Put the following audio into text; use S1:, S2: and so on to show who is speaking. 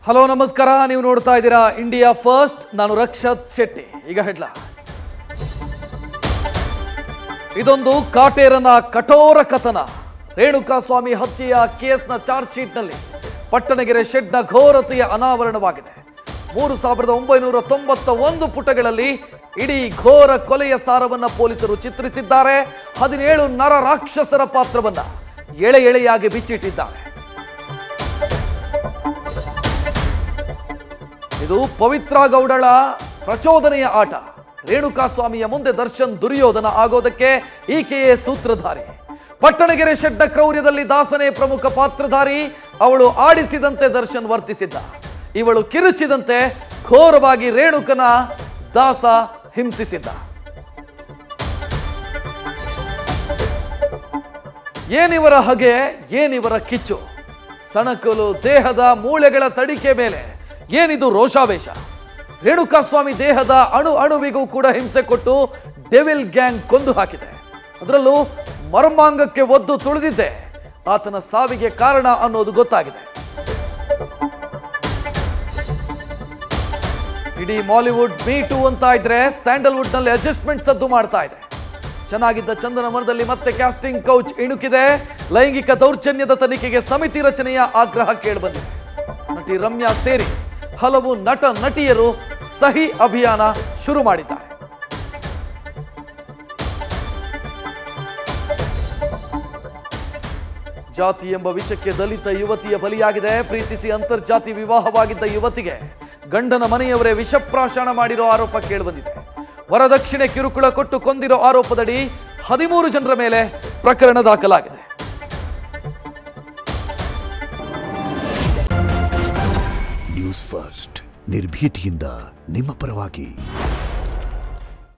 S1: Hello ನಮಸ್ಕಾರ, ನೀವು ನೋಡ್ತಾ ಇದ್ದೀರಾ ಇಂಡಿಯಾ ಫಸ್ಟ್. ನಾನು ರಕ್ಷತ್ ಶೆಟ್ಟಿ. ಈಗ ಹೆಡ್ಲೈನ್. ಇದೊಂದು ಕಾಟೇರನ ಕಠೋರ ಕಥನ. ರೇಣುಕಾಸ್ವಾಮಿ ಹತ್ಯೆಯ ಕೇಸ್ನ ಚಾರ್ಜ್ ಶೀಟ್ನಲ್ಲಿ ಪಟ್ಟಣಗೆರೆ ಶೆಡ್ನ ಘೋರತೆಯ ಅನಾವರಣವಾಗಿದೆ. 3991 ಪುಟಗಳಲ್ಲಿ ಇಡೀ ಘೋರ ಕೊಲೆಯ ಸಾರವನ್ನ ಪೊಲೀಸರು ಚಿತ್ರಿಸಿದ್ದಾರೆ. 17 ನರ ರಾಕ್ಷಸರ ಪಾತ್ರವನ್ನ ಎಳೆ ಎಳೆಯಾಗಿ ಬಿಚ್ಚಿಟ್ಟಿದ್ದಾರೆ. ಇದು ಪವಿತ್ರ ಗೌಡಳ ಪ್ರಚೋದನೆಯ ಆಟ. ರೇಣುಕಾಸ್ವಾಮಿಯ ಮುಂದೆ ದರ್ಶನ್ ದುರ್ಯೋಧನ ಆಗೋದಕ್ಕೆ ಈಕೆಯೇ ಸೂತ್ರಧಾರಿ. ಪಟ್ಟಣಗೆರೆ ಶೆಡ್ನ ಕ್ರೌರ್ಯದಲ್ಲಿ ದಾಸನೇ ಪ್ರಮುಖ ಪಾತ್ರಧಾರಿ. ಅವಳು ಆಡಿಸಿದಂತೆ ದರ್ಶನ್ ವರ್ತಿಸಿದ್ದ. ಇವಳು ಕಿರುಚಿದಂತೆ ಘೋರವಾಗಿ ರೇಣುಕನ ದಾಸ ಹಿಂಸಿಸಿದ್ದ. ಏನಿವರ ಹಗೆ, ಏನಿವರ ಕಿಚ್ಚು. ಸಣಕಲು ದೇಹದ ಮೂಳೆಗಳ ತಡಿಕೆ ಮೇಲೆ ಏನಿದು ರೋಷಾವೇಶ. ರೇಣುಕಾಸ್ವಾಮಿ ದೇಹದ ಅಣುವಿಗೂ ಕೂಡ ಹಿಂಸೆ ಕೊಟ್ಟು ಡೆವಿಲ್ ಗ್ಯಾಂಗ್ ಕೊಂದು ಹಾಕಿದೆ. ಅದರಲ್ಲೂ ಮರ್ಮಾಂಗಕ್ಕೆ ಒದ್ದು ತುಳಿದಿದ್ದೆ ಆತನ ಸಾವಿಗೆ ಕಾರಣ ಅನ್ನೋದು ಗೊತ್ತಾಗಿದೆ. ಇಡೀ ಮಾಲಿವುಡ್ ಮೀಟು ಅಂತ ಇದ್ರೆ ಸ್ಯಾಂಡಲ್ವುಡ್ ನಲ್ಲಿ ಅಡ್ಜಸ್ಟ್ಮೆಂಟ್ ಸದ್ದು ಮಾಡ್ತಾ ಇದೆ. ಚೆನ್ನಾಗಿದ್ದ ಚಂದನ ಮರದಲ್ಲಿ ಮತ್ತೆ ಕ್ಯಾಸ್ಟಿಂಗ್ ಕೌಚ್ ಇಣುಕಿದೆ. ಲೈಂಗಿಕ ದೌರ್ಜನ್ಯದ ತನಿಖೆಗೆ ಸಮಿತಿ ರಚನೆಯ ಆಗ್ರಹ ಕೇಳಿಬಂದಿದೆ. ನಟಿ ರಮ್ಯಾ ಸೇರಿ ಹಲವು ನಟ ನಟಿಯರು ಸಹಿ ಅಭಿಯಾನ ಶುರು ಮಾಡಿದ್ದಾರೆ. ಜಾತಿ ಎಂಬ ವಿಷಕ್ಕೆ ದಲಿತ ಯುವತಿಯ ಬಲಿಯಾಗಿದೆ. ಪ್ರೀತಿಸಿ ಅಂತರ್ಜಾತಿ ವಿವಾಹವಾಗಿದ್ದ ಯುವತಿಗೆ ಗಂಡನ ಮನೆಯವರೇ ವಿಷಪ್ರಾಶನ ಮಾಡಿರೋ ಆರೋಪ ಕೇಳಿಬಂದಿದೆ. ವರದಕ್ಷಿಣೆ ಕಿರುಕುಳ ಕೊಟ್ಟು ಕೊಂದಿರೋ ಆರೋಪದಡಿ 13 ಜನರ ಮೇಲೆ ಪ್ರಕರಣ ದಾಖಲಾಗಿದೆ.
S2: ನ್ಯೂಸ್ ಫಸ್ಟ್ ನಿರ್ಭೀತಿಯಿಂದ ನಿಮ್ಮ ಪರವಾಗಿ.